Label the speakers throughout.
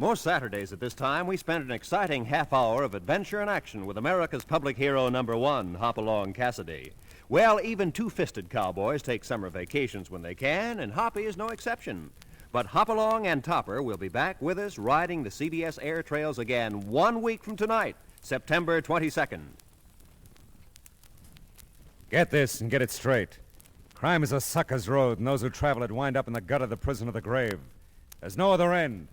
Speaker 1: Most Saturdays at this time, we spend an exciting half hour of adventure and action with America's public hero number one, Hopalong Cassidy. Well, even two-fisted cowboys take summer vacations when they can, and Hoppy is no exception. But Hopalong and Topper will be back with us riding the CBS air trails again 1 week from tonight, September 22nd.
Speaker 2: Get this and get it straight. Crime is a sucker's road, and those who travel it wind up in the gut of the prison of the grave. There's no other end,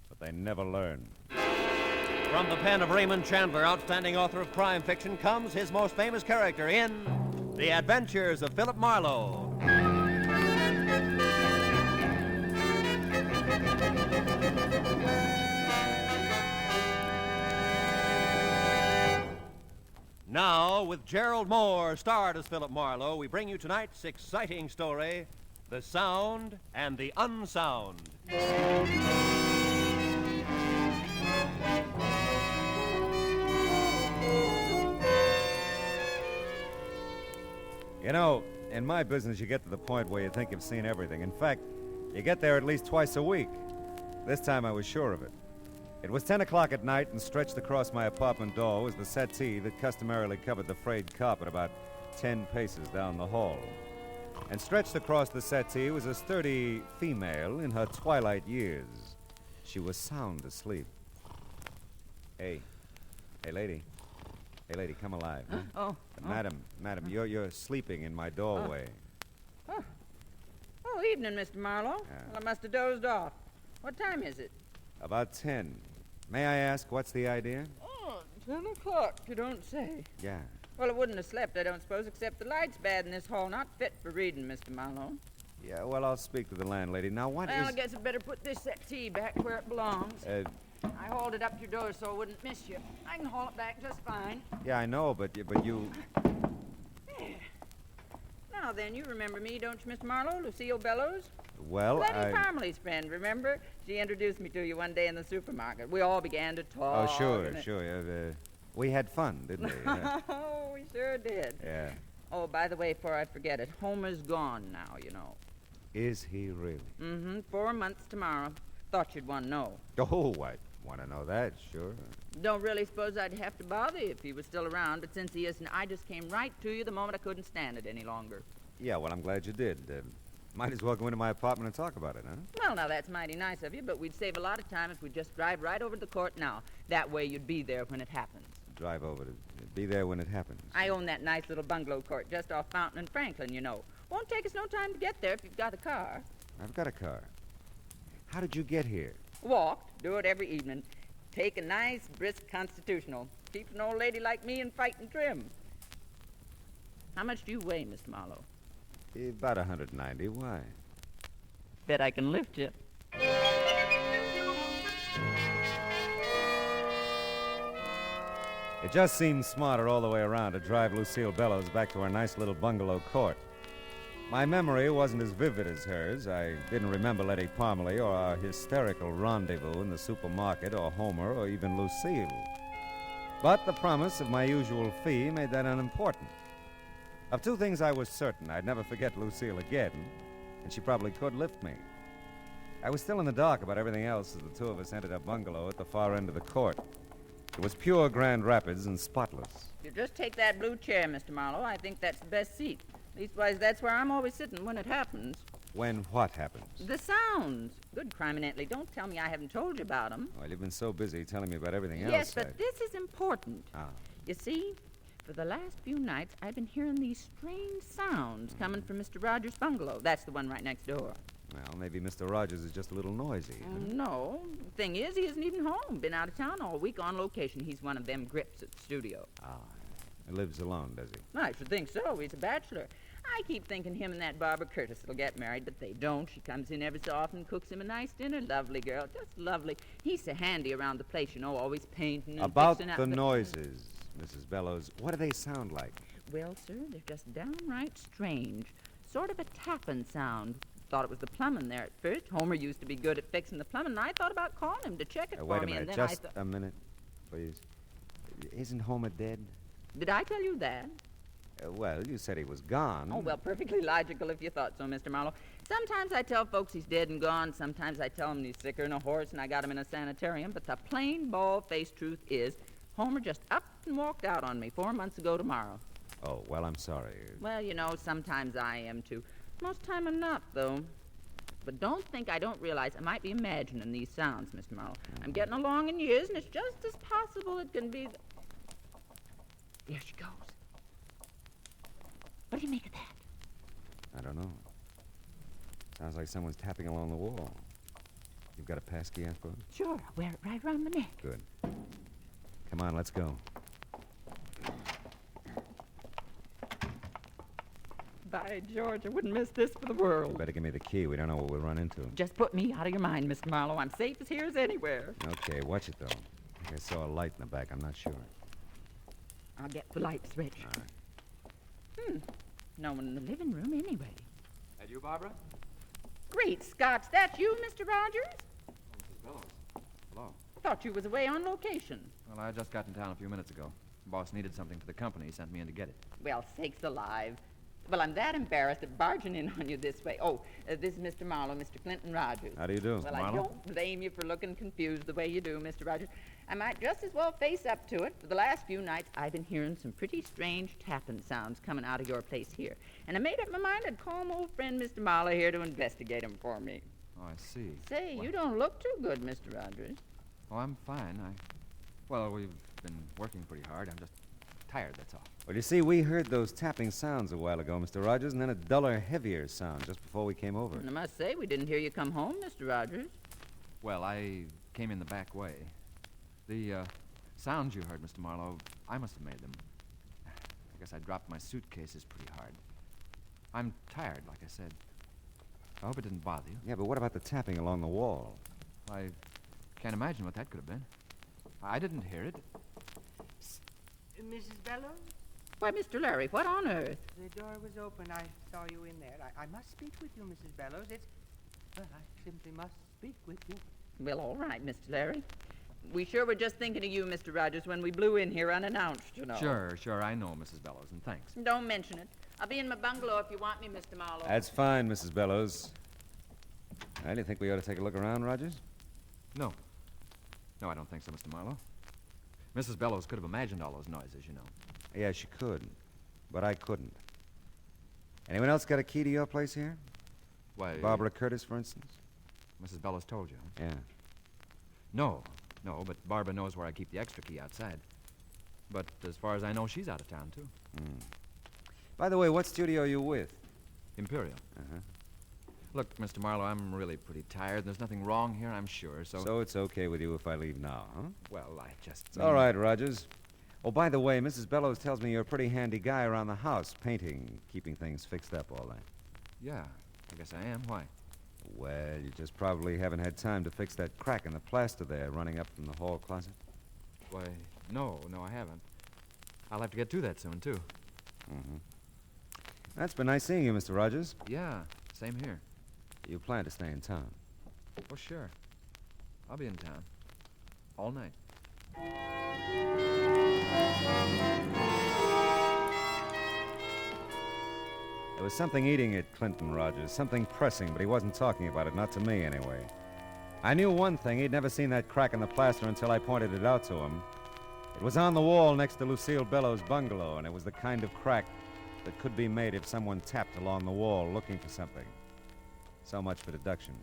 Speaker 2: but they never learn.
Speaker 1: From the pen of Raymond Chandler, outstanding author of crime fiction, comes his most famous character in The Adventures of Philip Marlowe. Now, with Gerald Mohr starred as Philip Marlowe, we bring you tonight's exciting story, The Sound and the Unsound.
Speaker 2: You know, in my business, you get to the point where you think you've seen everything. In fact, you get there at least twice a week. This time I was sure of it. It was 10 o'clock at night, and stretched across my apartment door was the settee that customarily covered the frayed carpet about 10 paces down the hall. And stretched across the settee was a sturdy female in her twilight years. She was sound asleep. Hey, lady. Hey, lady, come alive. Huh?
Speaker 3: Oh.
Speaker 2: Madam, you're sleeping in my doorway.
Speaker 3: Oh, evening, Mr. Marlowe. Well, I must have dozed off. What time is it?
Speaker 2: About 10. May I ask, what's the idea?
Speaker 3: Oh, 10 o'clock, you don't say.
Speaker 2: Yeah.
Speaker 3: Well, I wouldn't have slept, I don't suppose, except the light's bad in this hall. Not fit for reading, Mr. Marlowe.
Speaker 2: Yeah, well, I'll speak to the landlady. Now,
Speaker 3: Well, I guess I'd better put this settee back where it belongs. I hauled it up to your door so I wouldn't miss you. I can haul it back just fine.
Speaker 2: Yeah, I know, but you...
Speaker 3: Now then, you remember me, don't you, Mr. Marlowe? Lucille Bellows?
Speaker 2: Well,
Speaker 3: Letty Parmley's friend, remember? She introduced me to you one day in the supermarket. We all began to talk.
Speaker 2: Oh, sure. We had fun, didn't we? Yeah.
Speaker 3: Oh, we sure did.
Speaker 2: Yeah.
Speaker 3: Oh, by the way, before I forget it, Homer's gone now, you know.
Speaker 2: Is he really?
Speaker 3: Mm-hmm. 4 months tomorrow. Thought you'd want to know.
Speaker 2: Oh, I want to know that, sure.
Speaker 3: Don't really suppose I'd have to bother you if he was still around, but since he isn't, I just came right to you the moment I couldn't stand it any longer.
Speaker 2: Yeah, well, I'm glad you did. Might as well go into my apartment and talk about it, huh?
Speaker 3: Well, now, that's mighty nice of you, but we'd save a lot of time if we'd just drive right over to the court now. That way you'd be there when it happens.
Speaker 2: Drive over to be there when it happens.
Speaker 3: I own that nice little bungalow court just off Fountain and Franklin, you know. Won't take us no time to get there if you've got a car.
Speaker 2: I've got a car. How did you get here?
Speaker 3: Walked. Do it every evening. Take a nice, brisk constitutional. Keeps an old lady like me in fighting trim. How much do you weigh, Mr. Marlowe?
Speaker 2: About 190. Why?
Speaker 3: Bet I can lift you.
Speaker 2: It just seemed smarter all the way around to drive Lucille Bellows back to our nice little bungalow court. My memory wasn't as vivid as hers. I didn't remember Letty Parmley or our hysterical rendezvous in the supermarket or Homer or even Lucille. But the promise of my usual fee made that unimportant. Of two things I was certain: I'd never forget Lucille again, and she probably could lift me. I was still in the dark about everything else as the two of us entered our bungalow at the far end of the court. It was pure Grand Rapids and spotless.
Speaker 3: You just take that blue chair, Mr. Marlowe. I think that's the best seat. Leastwise, that's where I'm always sitting when it happens.
Speaker 2: When what happens?
Speaker 3: The sounds. Good criminally. Don't tell me I haven't told you about them.
Speaker 2: Well, you've been so busy telling me about everything else.
Speaker 3: Yes, but this is important.
Speaker 2: Ah.
Speaker 3: You see, for the last few nights, I've been hearing these strange sounds coming from Mr. Rogers' bungalow. That's the one right next door.
Speaker 2: Well, maybe Mr. Rogers is just a little noisy. Huh?
Speaker 3: No. The thing is, he isn't even home. Been out of town all week on location. He's one of them grips at the studio.
Speaker 2: Ah, he lives alone, does he?
Speaker 3: I should think so. He's a bachelor. I keep thinking him and that Barbara Curtis will get married, but they don't. She comes in every so often, cooks him a nice dinner. Lovely girl, just lovely. He's so handy around the place, you know, always painting and
Speaker 2: About
Speaker 3: fixing
Speaker 2: the
Speaker 3: up
Speaker 2: noises, Mrs. Bellows, what do they sound like?
Speaker 3: Well, sir, they're just downright strange. Sort of a tapping sound. Thought it was the plumbing there at first. Homer used to be good at fixing the plumbing, and I thought about calling him to check it for
Speaker 2: wait a
Speaker 3: me.
Speaker 2: minute,
Speaker 3: And then
Speaker 2: just a minute, please. Isn't Homer dead?
Speaker 3: Did I tell you that?
Speaker 2: Well, you said he was gone.
Speaker 3: Oh, well, perfectly logical if you thought so, Mr. Marlowe. Sometimes I tell folks he's dead and gone. Sometimes I tell him he's sicker than a horse and I got him in a sanitarium. But the plain, bald-faced truth is, Homer just up and walked out on me 4 months ago tomorrow.
Speaker 2: Oh, well, I'm sorry.
Speaker 3: Well, you know, sometimes I am, too. Most time I'm not, though. But don't think I don't realize I might be imagining these sounds, Mr. Marlowe. I'm getting along in years, and it's just as possible it can be... There she goes. What do you make of that?
Speaker 2: I don't know. Sounds like someone's tapping along the wall. You've got a passkey, I suppose?
Speaker 3: Sure, I'll wear it right around my neck.
Speaker 2: Good. Come on, let's go.
Speaker 3: By George, I wouldn't miss this for the world.
Speaker 2: Better give me the key. We don't know what we'll run into.
Speaker 3: Just put me out of your mind, Mr. Marlowe. I'm safe as here as anywhere.
Speaker 2: Okay, watch it, though. I think I saw a light in the back. I'm not sure.
Speaker 3: I'll get the lights ready.
Speaker 2: All right.
Speaker 3: No one in the living room anyway.
Speaker 4: That you, Barbara?
Speaker 3: Great Scots, that's you, Mr. Rogers?
Speaker 4: Mrs. Bellows. Hello.
Speaker 3: Thought you was away on location.
Speaker 4: Well, I just got in town a few minutes ago. Boss needed something for the company. He sent me in to get it.
Speaker 3: Well, sakes alive. Well, I'm that embarrassed at barging in on you this way. Oh, this is Mr. Marlowe, Mr. Clinton Rogers.
Speaker 2: How do you do?
Speaker 3: Well, I
Speaker 4: Marlowe?
Speaker 3: don't blame you for looking confused the way you do, Mr. Rogers. I might just as well face up to it. For the last few nights, I've been hearing some pretty strange tapping sounds coming out of your place here. And I made up my mind I'd call my old friend Mr. Marlowe here to investigate 'em for me.
Speaker 4: Oh, I see.
Speaker 3: Say,
Speaker 4: Well-
Speaker 3: you don't look too good, Mr. Rogers.
Speaker 4: Oh, I'm fine. Well, we've been working pretty hard. I'm just tired, that's all.
Speaker 2: Well, you see, we heard those tapping sounds a while ago, Mr. Rogers, and then a duller, heavier sound just before we came over.
Speaker 3: And I must say, we didn't hear you come home, Mr. Rogers.
Speaker 4: Well, I came in the back way. The sounds you heard, Mr. Marlowe, I must have made them. I guess I dropped my suitcases pretty hard. I'm tired, like I said. I hope it didn't bother you.
Speaker 2: Yeah, but what about the tapping along the wall?
Speaker 4: I can't imagine what that could have been. I didn't hear it.
Speaker 5: Mrs. Bellows?
Speaker 3: Why, Mr. Larry, what on earth?
Speaker 5: The door was open. I saw you in there. I must speak with you, Mrs. Bellows. Well, I simply must speak with you.
Speaker 3: Well, all right, Mr. Larry. We sure were just thinking of you, Mr. Rogers, when we blew in here unannounced, you know.
Speaker 4: Sure, I know, Mrs. Bellows, and thanks.
Speaker 3: Don't mention it. I'll be in my bungalow if you want me, Mr. Marlowe.
Speaker 2: That's fine, Mrs. Bellows. Do you think we ought to take a look around, Rogers?
Speaker 4: No, I don't think so, Mr. Marlowe. Mrs. Bellows could have imagined all those noises, you know.
Speaker 2: Yeah, she could, but I couldn't. Anyone else got a key to your place here?
Speaker 4: Why,
Speaker 2: Barbara Curtis, for instance?
Speaker 4: Mrs. Bellows told you, huh?
Speaker 2: Yeah.
Speaker 4: No, but Barbara knows where I keep the extra key outside. But as far as I know, she's out of town, too.
Speaker 2: By the way, what studio are you with?
Speaker 4: Imperial.
Speaker 2: Uh-huh.
Speaker 4: Look, Mr. Marlowe, I'm really pretty tired. There's nothing wrong here, I'm sure, so...
Speaker 2: So it's okay with you if I leave now, huh?
Speaker 4: Well, I just...
Speaker 2: It's all right, Rogers. Oh, by the way, Mrs. Bellows tells me you're a pretty handy guy around the house, painting, keeping things fixed up, all that.
Speaker 4: Yeah, I guess I am. Why?
Speaker 2: Well, you just probably haven't had time to fix that crack in the plaster there running up from the hall closet.
Speaker 4: Why, no, I haven't. I'll have to get to that soon, too.
Speaker 2: That's been nice seeing you, Mr. Rogers.
Speaker 4: Yeah, same here.
Speaker 2: You plan to stay in town.
Speaker 4: Oh, sure. I'll be in town. All night.
Speaker 2: There was something eating at Clinton, Rogers, something pressing, but he wasn't talking about it, not to me anyway. I knew one thing, he'd never seen that crack in the plaster until I pointed it out to him. It was on the wall next to Lucille Bellows' bungalow, and it was the kind of crack that could be made if someone tapped along the wall looking for something. So much for deduction.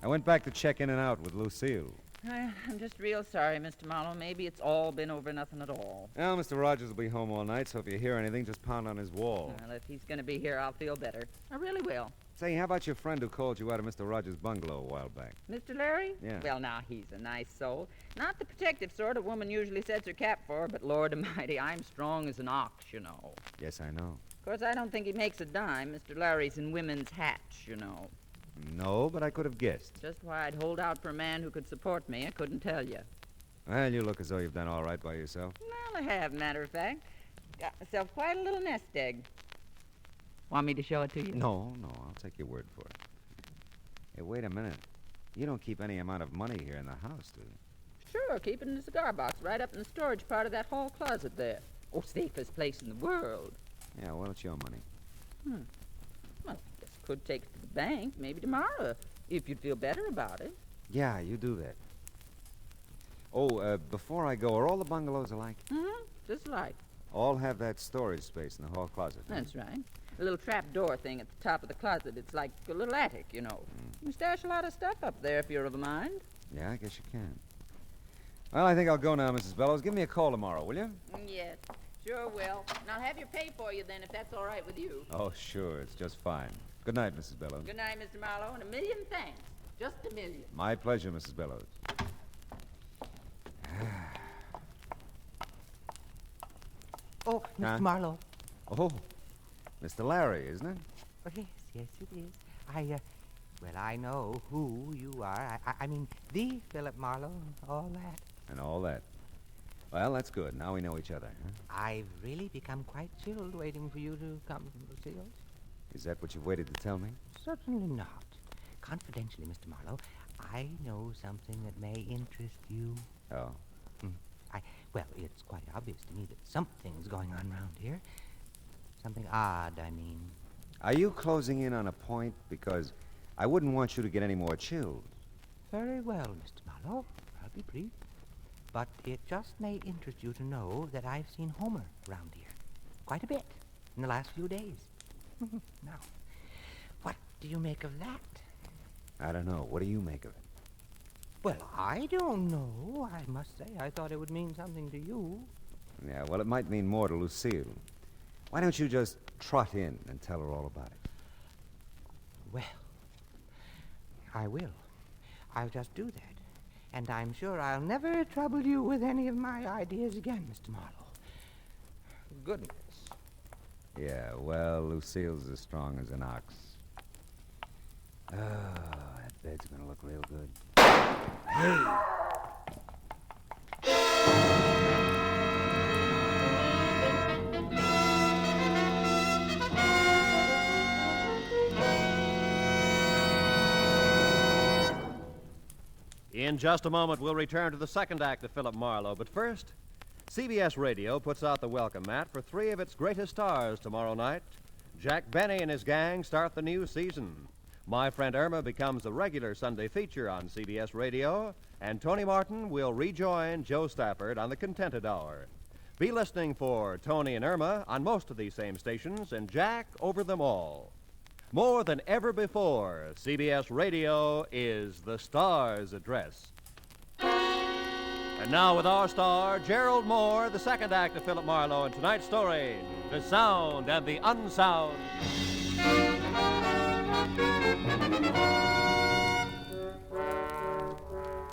Speaker 2: I went back to check in and out with Lucille.
Speaker 3: I'm just real sorry, Mr. Marlowe. Maybe it's all been over nothing at all.
Speaker 2: Well, Mr. Rogers will be home all night, so if you hear anything, just pound on his wall.
Speaker 3: Well, if he's going to be here, I'll feel better. I really will.
Speaker 2: Say, how about your friend who called you out of Mr. Rogers' bungalow a while back?
Speaker 3: Mr. Larry?
Speaker 2: Yeah.
Speaker 3: Well, now, he's a nice soul. Not the protective sort a woman usually sets her cap for, but Lord Almighty, I'm strong as an ox, you know.
Speaker 2: Yes, I know.
Speaker 3: Of course, I don't think he makes a dime. Mr. Larry's in women's hats, you know.
Speaker 2: No, but I could have guessed.
Speaker 3: Just why I'd hold out for a man who could support me, I couldn't tell you.
Speaker 2: Well, you look as though you've done all right by yourself.
Speaker 3: Well, I have, matter of fact. Got myself quite a little nest egg. Want me to show it to you?
Speaker 2: No, I'll take your word for it. Hey, wait a minute. You don't keep any amount of money here in the house, do you?
Speaker 3: Sure, keep it in the cigar box right up in the storage part of that hall closet there. Oh, safest place in the world.
Speaker 2: Yeah, well, it's your money.
Speaker 3: Well, just Could take it to the bank, maybe tomorrow, if you'd feel better about it.
Speaker 2: Yeah, you do that. Oh, before I go, are all the bungalows alike?
Speaker 3: Mm-hmm. Just like.
Speaker 2: All have that storage space in the hall closet. Huh?
Speaker 3: That's right. A little trap door thing at the top of the closet. It's like a little attic, you know. You stash a lot of stuff up there if you're of a mind.
Speaker 2: Yeah, I guess you can. Well, I think I'll go now, Mrs. Bellows. Give me a call tomorrow, will you?
Speaker 3: Yes, sure will. And I'll have your pay for you then, if that's all right with you.
Speaker 2: Oh, sure. It's just fine. Good night, Mrs. Bellows.
Speaker 3: Good night, Mr. Marlowe, and a million thanks. Just a million.
Speaker 2: My pleasure, Mrs. Bellows.
Speaker 5: Oh, Mr.
Speaker 2: Huh?
Speaker 5: Marlowe.
Speaker 2: Oh, Mr. Larry, isn't it?
Speaker 5: Oh, yes, it is. Well, I know who you are. I mean, the Philip Marlowe, all that.
Speaker 2: And all that. Well, that's good. Now we know each other, huh?
Speaker 5: I've really become quite chilled waiting for you to come, Lucille.
Speaker 2: Is that what you've waited to tell me?
Speaker 5: Certainly not. Confidentially, Mr. Marlowe, I know something that may interest you.
Speaker 2: Oh.
Speaker 5: Well, it's quite obvious to me that something's going on around here. Something odd, I mean.
Speaker 2: Are you closing in on a point? Because I wouldn't want you to get any more chills.
Speaker 5: Very well, Mr. Marlowe. I'll be brief. But it just may interest you to know that I've seen Homer around here. Quite a bit in the last few days. Now, what do you make of that?
Speaker 2: I don't know. What do you make of it?
Speaker 5: Well, I don't know. I must say, I thought it would mean something to you.
Speaker 2: Yeah, well, it might mean more to Lucille. Why don't you just trot in and tell her all about it?
Speaker 5: Well, I will. I'll just do that. And I'm sure I'll never trouble you with any of my ideas again, Mr. Marlowe. Goodness.
Speaker 2: Yeah, well, Lucille's as strong as an ox. Oh, that bed's gonna look real good. Hey!
Speaker 1: In just a moment, we'll return to the second act of Philip Marlowe. But first, CBS Radio puts out the welcome mat for three of its greatest stars tomorrow night. Jack Benny and his gang start the new season. My Friend Irma becomes a regular Sunday feature on CBS Radio, and Tony Martin will rejoin Joe Stafford on the Contented Hour. Be listening for Tony and Irma on most of these same stations, and Jack over them all. More than ever before, CBS Radio is the star's address. And now with our star, Gerald Mohr, the second act of Philip Marlowe, and tonight's story, The Sound and the Unsound.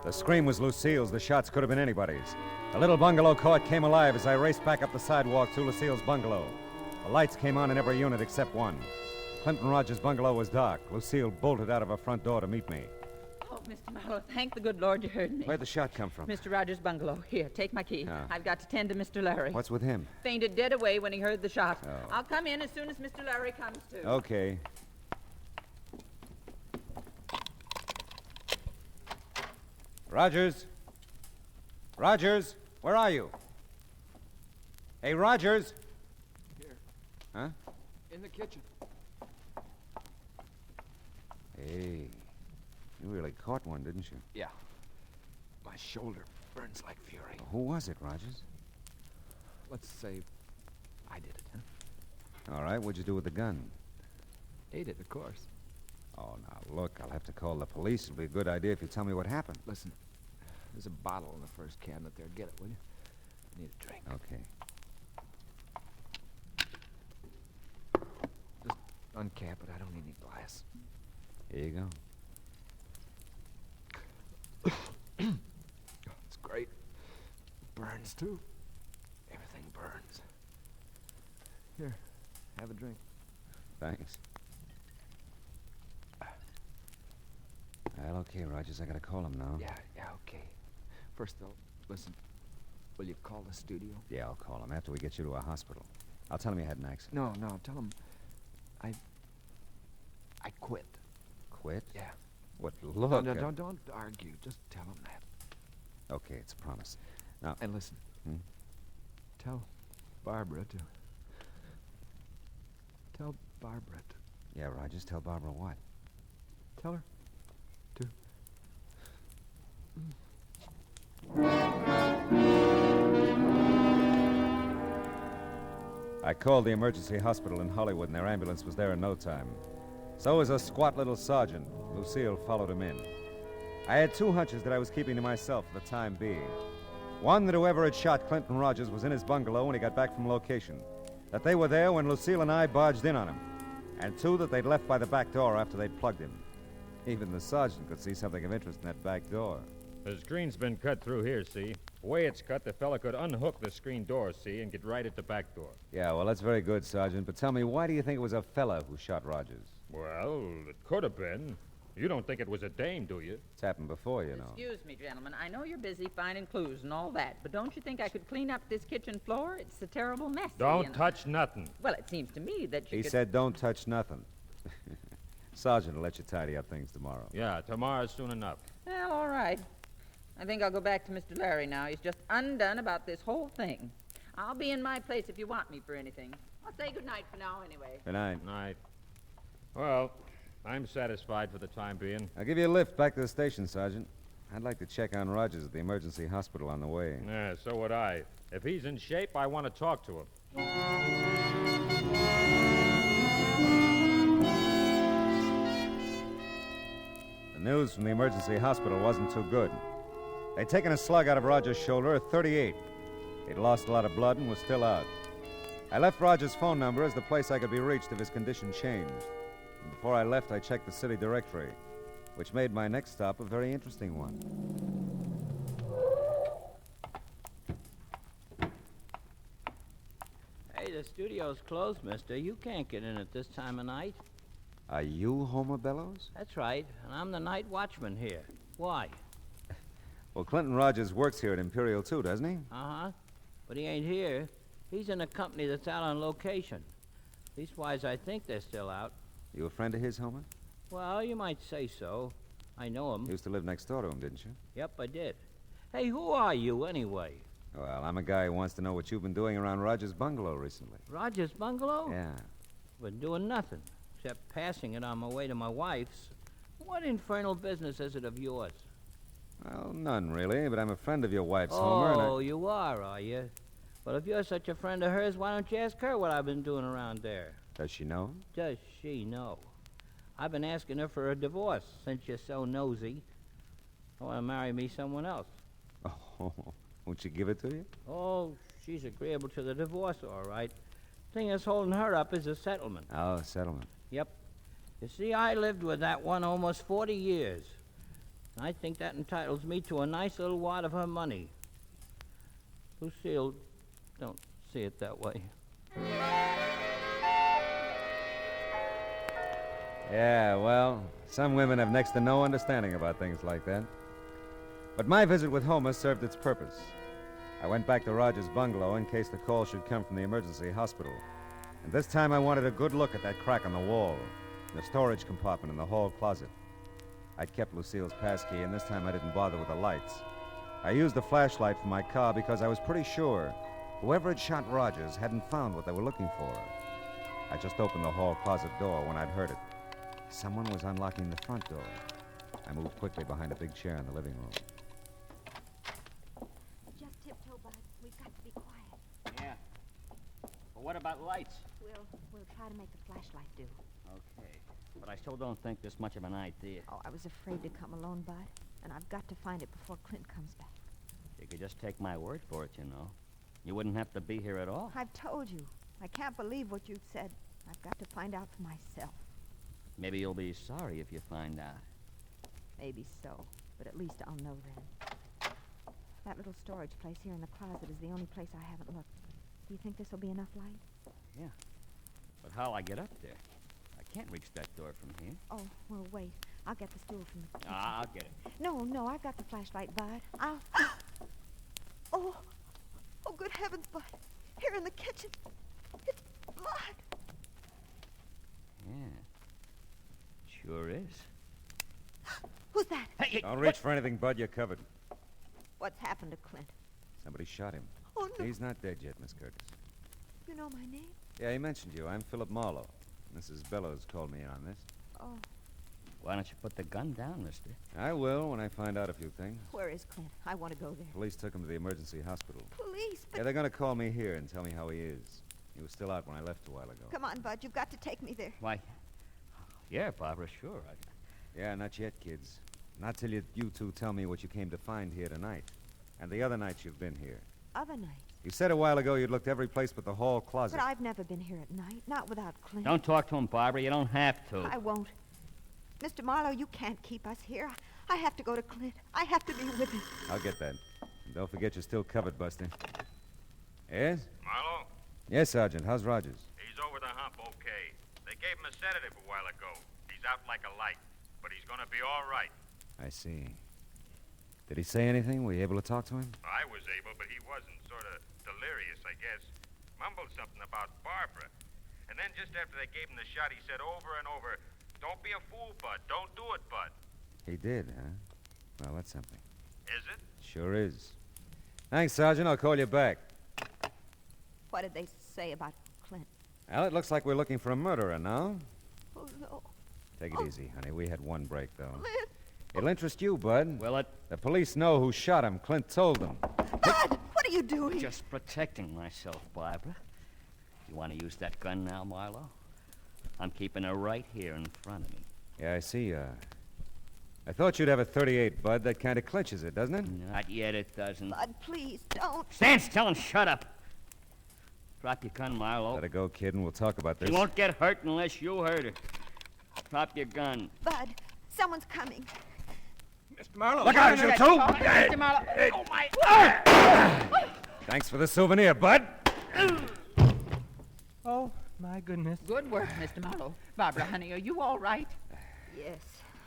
Speaker 2: The scream was Lucille's. The shots could have been anybody's. The little bungalow court came alive as I raced back up the sidewalk to Lucille's bungalow. The lights came on in every unit except one. Clinton Rogers' bungalow was dark. Lucille bolted out of her front door to meet me.
Speaker 3: Oh, Mr. Marlowe, thank the good Lord you heard me.
Speaker 2: Where'd the shot come from?
Speaker 3: Mr. Rogers' bungalow. Here, take my key.
Speaker 2: Ah.
Speaker 3: I've got to tend to Mr. Larry.
Speaker 2: What's with him?
Speaker 3: Fainted dead away when he heard the shot.
Speaker 2: Oh.
Speaker 3: I'll come in as soon as Mr. Larry comes to.
Speaker 2: Okay. Rogers? Rogers, where are you? Hey, Rogers!
Speaker 4: Here,
Speaker 2: Huh?
Speaker 4: in the kitchen.
Speaker 2: Hey, you really caught one, didn't you?
Speaker 4: Yeah. My shoulder burns like fury.
Speaker 2: Who was it, Rogers?
Speaker 4: Let's say I did it, huh?
Speaker 2: All right, what'd you do with the gun?
Speaker 4: Ate it, of course.
Speaker 2: Oh, now, look, I'll have to call the police. It'll be a good idea if you tell me what happened.
Speaker 4: Listen, there's a bottle in the first cabinet there. Get it, will you? I need a drink.
Speaker 2: Okay.
Speaker 4: Just uncap it. I don't need any glass.
Speaker 2: Here you go.
Speaker 4: It's great. Burns, too. Everything burns. Here, have a drink.
Speaker 2: Thanks. Well, okay, Rogers, I gotta call him now.
Speaker 4: Yeah, okay. First, though, listen. Will you call the studio?
Speaker 2: Yeah, I'll call him after we get you to a hospital. I'll tell him you had an accident.
Speaker 4: No, tell him I quit.
Speaker 2: Quit?
Speaker 4: Yeah.
Speaker 2: What, look...
Speaker 4: No, don't argue. Just tell him that.
Speaker 2: Okay, it's a promise. Now...
Speaker 4: And listen.
Speaker 2: Hmm?
Speaker 4: Tell Barbara to
Speaker 2: Yeah, Rogers, tell Barbara what?
Speaker 4: Tell her to...
Speaker 2: I called the emergency hospital in Hollywood, and their ambulance was there in no time. So was a squat little sergeant. Lucille followed him in. I had two hunches that I was keeping to myself for the time being. One, that whoever had shot Clinton Rogers was in his bungalow when he got back from location. That they were there when Lucille and I barged in on him. And two, that they'd left by the back door after they'd plugged him. Even the sergeant could see something of interest in that back door.
Speaker 6: The screen's been cut through here, see? The way it's cut, the fella could unhook the screen door, see, and get right at the back door.
Speaker 2: Yeah, well, that's very good, Sergeant. But tell me, why do you think it was a fella who shot Rogers?
Speaker 6: Well, it could have been. You don't think it was a dame, do you?
Speaker 2: It's happened before, you know.
Speaker 3: Excuse me, gentlemen. I know you're busy finding clues and all that, but don't you think I could clean up this kitchen floor? It's a terrible mess.
Speaker 6: Don't touch nothing.
Speaker 3: Well, it seems to me that you
Speaker 2: He
Speaker 3: could...
Speaker 2: said don't touch nothing. Sergeant will let you tidy up things tomorrow.
Speaker 6: Yeah, tomorrow's soon enough.
Speaker 3: Well, all right. I think I'll go back to Mr. Larry now. He's just undone about this whole thing. I'll be in my place if you want me for anything. I'll say good night for now, anyway.
Speaker 2: Good night.
Speaker 6: Night. Well, I'm satisfied for the time being.
Speaker 2: I'll give you a lift back to the station, Sergeant. I'd like to check on Rogers at the emergency hospital on the way.
Speaker 6: Yeah, so would I. If he's in shape, I want to talk to him.
Speaker 2: The news from the emergency hospital wasn't too good. They'd taken a slug out of Rogers' shoulder at 38. He'd lost a lot of blood and was still out. I left Rogers' phone number as the place I could be reached if his condition changed. And before I left, I checked the city directory, which made my next stop a very interesting one.
Speaker 7: Hey, the studio's closed, mister. You can't get in at this time of night.
Speaker 2: Are you Homer Bellows?
Speaker 7: That's right, and I'm the night watchman here. Why?
Speaker 2: Well, Clinton Rogers works here at Imperial, too, doesn't he?
Speaker 7: Uh-huh. But he ain't here. He's in a company that's out on location. Leastwise, I think they're still out.
Speaker 2: You a friend of his, Homer?
Speaker 7: Well, you might say so. I know him.
Speaker 2: You used to live next door to him, didn't you?
Speaker 7: Yep, I did. Hey, who are you, anyway?
Speaker 2: Well, I'm a guy who wants to know what you've been doing around Rogers' bungalow recently.
Speaker 7: Rogers' bungalow?
Speaker 2: Yeah.
Speaker 7: Been doing nothing, except passing it on my way to my wife's. What infernal business is it of yours?
Speaker 2: Well, none, really, but I'm a friend of your wife's, Homer, and
Speaker 7: Oh, you are you? Well, if you're such a friend of hers, why don't you ask her what I've been doing around there?
Speaker 2: Does she know?
Speaker 7: Does she know? I've been asking her for a divorce since you're so nosy. I want to marry me someone else.
Speaker 2: Oh, won't she give it to you?
Speaker 7: Oh, she's agreeable to the divorce, all right. Thing that's holding her up is a settlement.
Speaker 2: Oh, settlement.
Speaker 7: Yep. You see, I lived with that one almost 40 years. I think that entitles me to a nice little wad of her money. Lucille, don't see it that way.
Speaker 2: Yeah, well, some women have next to no understanding about things like that. But my visit with Homer served its purpose. I went back to Rogers' bungalow in case the call should come from the emergency hospital. And this time I wanted a good look at that crack on the wall, the storage compartment in the hall closet. I'd kept Lucille's passkey, and this time I didn't bother with the lights. I used the flashlight from my car because I was pretty sure whoever had shot Rogers hadn't found what they were looking for. I just opened the hall closet door when I'd heard it. Someone was unlocking the front door. I moved quickly behind a big chair in the living room.
Speaker 8: Just tiptoe, Bud. We've got to be quiet.
Speaker 5: Yeah. But what about lights?
Speaker 8: We'll try to make the flashlight do.
Speaker 5: Okay. But I still don't think there's much of an idea.
Speaker 8: Oh, I was afraid to come alone, Bud. And I've got to find it before Clint comes back.
Speaker 5: You could just take my word for it, you know. You wouldn't have to be here at all.
Speaker 8: I've told you. I can't believe what you've said. I've got to find out for myself.
Speaker 5: Maybe you'll be sorry if you find out.
Speaker 8: Maybe so. But at least I'll know then. That little storage place here in the closet is the only place I haven't looked. Do you think this will be enough light?
Speaker 5: Yeah. But how'll I get up there? I can't reach that door from here.
Speaker 8: Oh, well, wait. I'll get the stool from the kitchen.
Speaker 5: I'll get it.
Speaker 8: No, I've got the flashlight, Bud. I'll... Oh, good heavens, Bud. Here in the kitchen. It's blood.
Speaker 5: Yeah. Sure is.
Speaker 8: Who's that?
Speaker 5: Hey,
Speaker 2: Don't reach for anything, Bud. You're covered.
Speaker 8: What's happened to Clint?
Speaker 2: Somebody shot him.
Speaker 8: Oh, no.
Speaker 2: He's not dead yet, Miss Curtis.
Speaker 8: You know my name?
Speaker 2: Yeah, he mentioned you. I'm Philip Marlowe. Mrs. Bellows called me in on this.
Speaker 8: Oh,
Speaker 9: Why don't you put the gun down, mister?
Speaker 2: I will when I find out a few things.
Speaker 8: where is Clint? I want to go there.
Speaker 2: Police took him to the emergency hospital.
Speaker 8: Police, but
Speaker 2: Yeah, they're going to call me here and tell me how he is. He was still out when I left a while ago.
Speaker 8: come on, Bud. You've got to take me there.
Speaker 9: Why, yeah, Barbara, sure.
Speaker 2: Yeah, not yet, kids. Not till you two tell me what you came to find here tonight. And the other nights you've been here.
Speaker 8: Other night.
Speaker 2: You said a while ago you'd looked every place but the hall closet.
Speaker 8: But I've never been here at night, not without Clint.
Speaker 9: Don't talk to him, Barbara. You don't have to.
Speaker 8: I won't. Mr. Marlowe, you can't keep us here. I have to go to Clint. I have to be with him.
Speaker 2: I'll get that. And don't forget you're still covered, Buster. Yes?
Speaker 10: Marlowe,
Speaker 2: Yes, Sergeant. How's Rogers?
Speaker 10: he's over the hump okay. They gave him a sedative a while ago. He's out like a light, but he's gonna be all right.
Speaker 2: I see. Did he say anything? Were you able to talk to him?
Speaker 10: I was able, but he wasn't. Sort of delirious, I guess. Mumbled something about Barbara. And then just after they gave him the shot, he said over and over, "Don't be a fool, Bud. Don't do it, Bud."
Speaker 2: He did, huh? Well, that's something.
Speaker 10: Is it?
Speaker 2: Sure is. Thanks, Sergeant. I'll call you back.
Speaker 8: What did they say about Clint?
Speaker 2: Well, it looks like we're looking for a murderer now.
Speaker 8: Oh, no.
Speaker 2: Take it easy, honey. We had one break, though.
Speaker 8: Clint!
Speaker 2: It'll interest you, Bud.
Speaker 9: Will it?
Speaker 2: The police know who shot him. Clint told them.
Speaker 8: Bud! What are you doing?
Speaker 9: Just protecting myself, Barbara. You want to use that gun now, Marlowe? I'm keeping her right here in front of me.
Speaker 2: Yeah, I see. I thought you'd have a 38, Bud. That kind of clinches it, doesn't it?
Speaker 9: Not yet, it doesn't.
Speaker 8: Bud, please, don't.
Speaker 9: Stand still and shut up. Drop your gun, Marlowe.
Speaker 2: Let her go, kid, and we'll talk about this.
Speaker 9: She won't get hurt unless you hurt her. Drop your gun.
Speaker 8: Bud, someone's coming.
Speaker 9: Mr. Marlowe.
Speaker 2: Look out, you two!
Speaker 9: Mr. Marlowe. Oh, my.
Speaker 2: Thanks for the souvenir, Bud.
Speaker 5: Oh, my goodness.
Speaker 3: Good work, Mr. Marlowe. Barbara, honey, are you all right?
Speaker 8: Yes,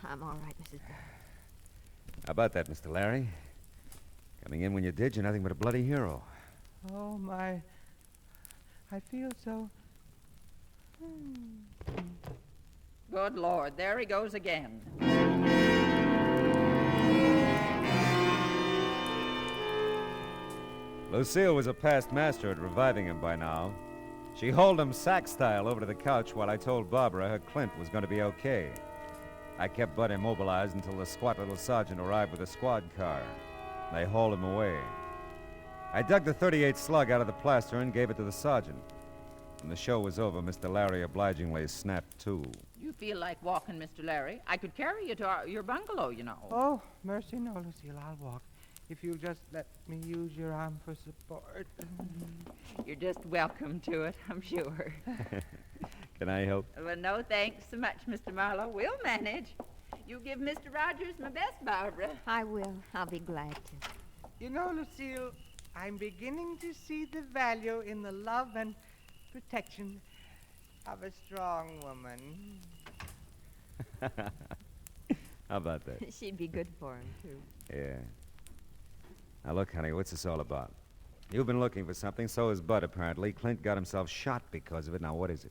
Speaker 8: I'm all right, Mrs. Bell.
Speaker 2: How about that, Mr. Larry? Coming in when you did, you're nothing but a bloody hero.
Speaker 5: Oh, my. I feel so.
Speaker 3: Good Lord, there he goes again.
Speaker 2: Lucille was a past master at reviving him by now. She hauled him sack-style over to the couch while I told Barbara her Clint was going to be okay. I kept Bud immobilized until the squat little sergeant arrived with a squad car. They hauled him away. I dug the 38 slug out of the plaster and gave it to the sergeant. When the show was over, Mr. Larry obligingly snapped to.
Speaker 3: You feel like walking, Mr. Larry? I could carry you to your bungalow, you know.
Speaker 5: Oh, mercy, no, Lucille. I'll walk. If you'll just let me use your arm for support.
Speaker 3: You're just welcome to it, I'm sure.
Speaker 2: Can I help?
Speaker 3: Well, no thanks so much, Mr. Marlowe. We'll manage. You give Mr. Rogers my best, Barbara.
Speaker 8: I will. I'll be glad to.
Speaker 5: You know, Lucille, I'm beginning to see the value in the love and protection of a strong woman.
Speaker 2: How about that?
Speaker 8: She'd be good for him, too.
Speaker 2: Yeah. Now, look, honey, what's this all about? You've been looking for something, so has Bud, apparently. Clint got himself shot because of it. Now, what is it?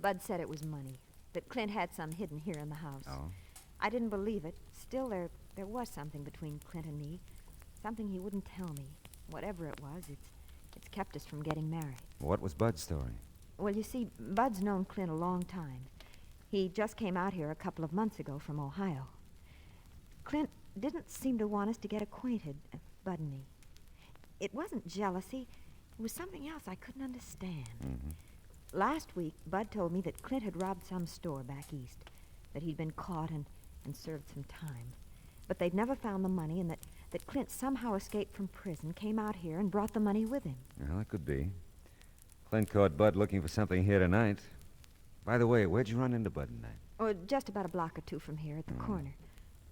Speaker 8: Bud said it was money, that Clint had some hidden here in the house.
Speaker 2: Oh?
Speaker 8: I didn't believe it. Still, there was something between Clint and me. Something he wouldn't tell me. Whatever it was, it's kept us from getting married.
Speaker 2: What was Bud's story?
Speaker 8: Well, you see, Bud's known Clint a long time. He just came out here a couple of months ago from Ohio. Clint didn't seem to want us to get acquainted, Bud and me. It wasn't jealousy. It was something else I couldn't understand.
Speaker 2: Mm-hmm.
Speaker 8: Last week, Bud told me that Clint had robbed some store back east, that he'd been caught and served some time. But they'd never found the money, and that Clint somehow escaped from prison, came out here, and brought the money with him.
Speaker 2: Well, that could be. Clint caught Bud looking for something here tonight. By the way, where'd you run into Bud tonight?
Speaker 8: Oh, just about a block or two from here at the corner.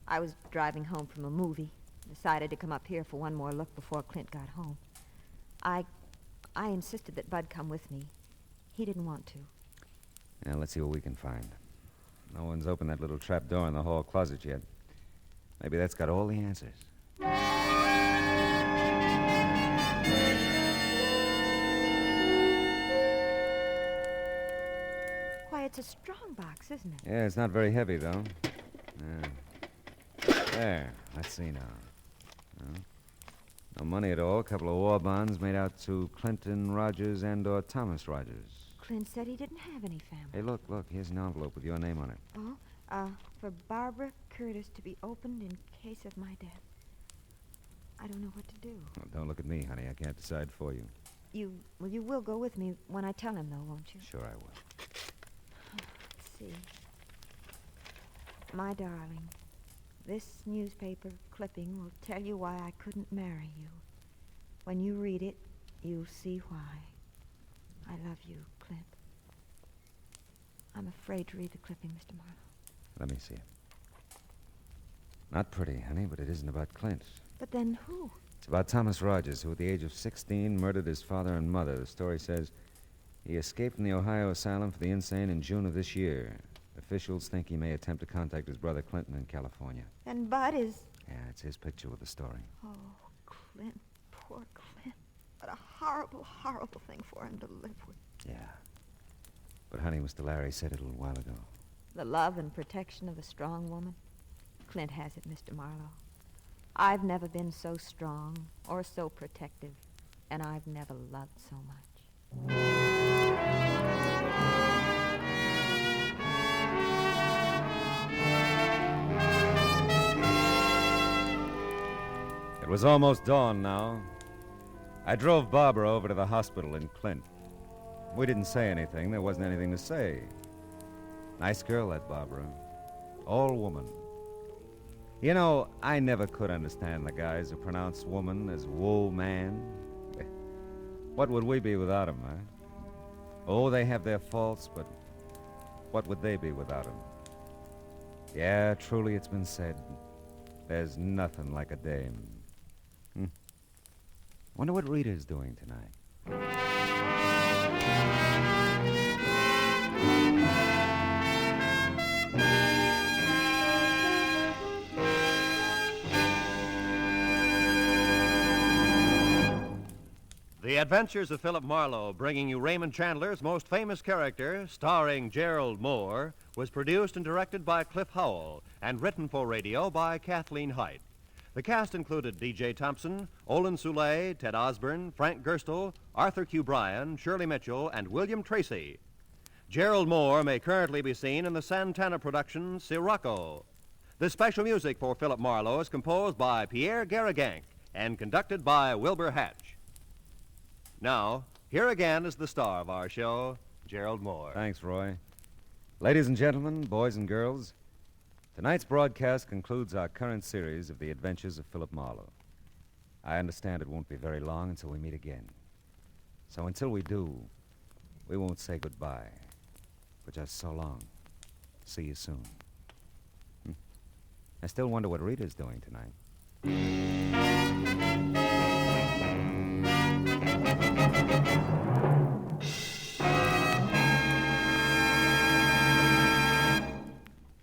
Speaker 8: I was driving home from a movie. Decided to come up here for one more look before Clint got home. I insisted that Bud come with me. He didn't want to.
Speaker 2: Now, let's see what we can find. No one's opened that little trap door in the hall closet yet. Maybe that's got all the answers.
Speaker 8: Why, it's a strong box, isn't it?
Speaker 2: Yeah, it's not very heavy, though. There. Let's see now. No money at all. A couple of war bonds made out to Clinton Rogers and/or Thomas Rogers.
Speaker 8: Clint said he didn't have any family.
Speaker 2: Hey, look, here's an envelope with your name on it.
Speaker 8: Oh, for Barbara Curtis to be opened in case of my death. I don't know what to do.
Speaker 2: Well, don't look at me, honey. I can't decide for you.
Speaker 8: You will go with me when I tell him, though, won't you?
Speaker 2: Sure I will.
Speaker 8: Let's see. My darling, this newspaper clipping will tell you why I couldn't marry you. When you read it, you'll see why. I love you, Clint. I'm afraid to read the clipping, Mr. Marlowe.
Speaker 2: Let me see it. Not pretty, honey, but it isn't about Clint.
Speaker 8: But then who?
Speaker 2: It's about Thomas Rogers, who at the age of 16 murdered his father and mother. The story says he escaped from the Ohio asylum for the insane in June of this year. Officials think he may attempt to contact his brother Clinton in California.
Speaker 8: And Bud is...
Speaker 2: Yeah, it's his picture with the story.
Speaker 8: Oh, Clint, poor Clint. What a horrible, horrible thing for him to live with.
Speaker 2: Yeah. But, honey, Mr. Larry said it a little while ago.
Speaker 8: The love and protection of a strong woman. Clint has it, Mr. Marlowe. I've never been so strong or so protective, and I've never loved so much.
Speaker 2: It was almost dawn now. I drove Barbara over to the hospital in Clint. We didn't say anything. There wasn't anything to say. Nice girl, that Barbara. All woman. You know, I never could understand the guys who pronounce woman as wool man. What would we be without 'em, huh? Oh, they have their faults, but what would they be without 'em? Yeah, truly it's been said. There's nothing like a dame. Wonder what Rita's doing tonight.
Speaker 1: The Adventures of Philip Marlowe, bringing you Raymond Chandler's most famous character, starring Gerald Mohr, was produced and directed by Cliff Howell and written for radio by Kathleen Height. The cast included D.J. Thompson, Olin Soule, Ted Osborne, Frank Gerstle, Arthur Q. Bryan, Shirley Mitchell, and William Tracy. Gerald Mohr may currently be seen in the Santana production Sirocco. The special music for Philip Marlowe is composed by Pierre Garrigank and conducted by Wilbur Hatch. Now, here again is the star of our show, Gerald Mohr.
Speaker 2: Thanks, Roy. Ladies and gentlemen, boys and girls, tonight's broadcast concludes our current series of the Adventures of Philip Marlowe. I understand it won't be very long until we meet again. So until we do, we won't say goodbye, but just so long. See you soon. I still wonder what Rita's doing tonight.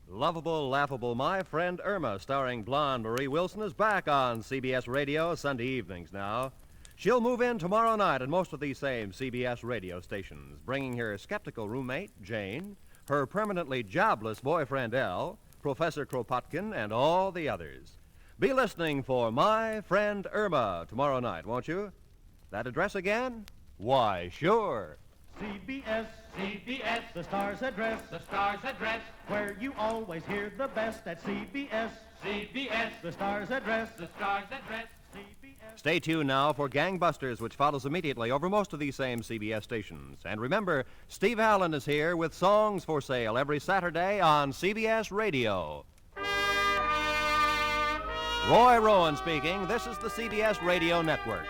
Speaker 1: Lovable, laughable My Friend Irma, starring blonde Marie Wilson, is back on CBS Radio Sunday evenings now. She'll move in tomorrow night at most of these same CBS radio stations, bringing her skeptical roommate, Jane, her permanently jobless boyfriend, Al, Professor Kropotkin, and all the others. Be listening for My Friend Irma tomorrow night, won't you? That address again? Why, sure.
Speaker 11: CBS, the star's address, where you always hear the best at CBS, the star's address, CBS.
Speaker 1: Stay tuned now for Gangbusters, which follows immediately over most of these same CBS stations. And remember, Steve Allen is here with songs for sale every Saturday on CBS Radio. Roy Rowan speaking. This is the CBS Radio Network.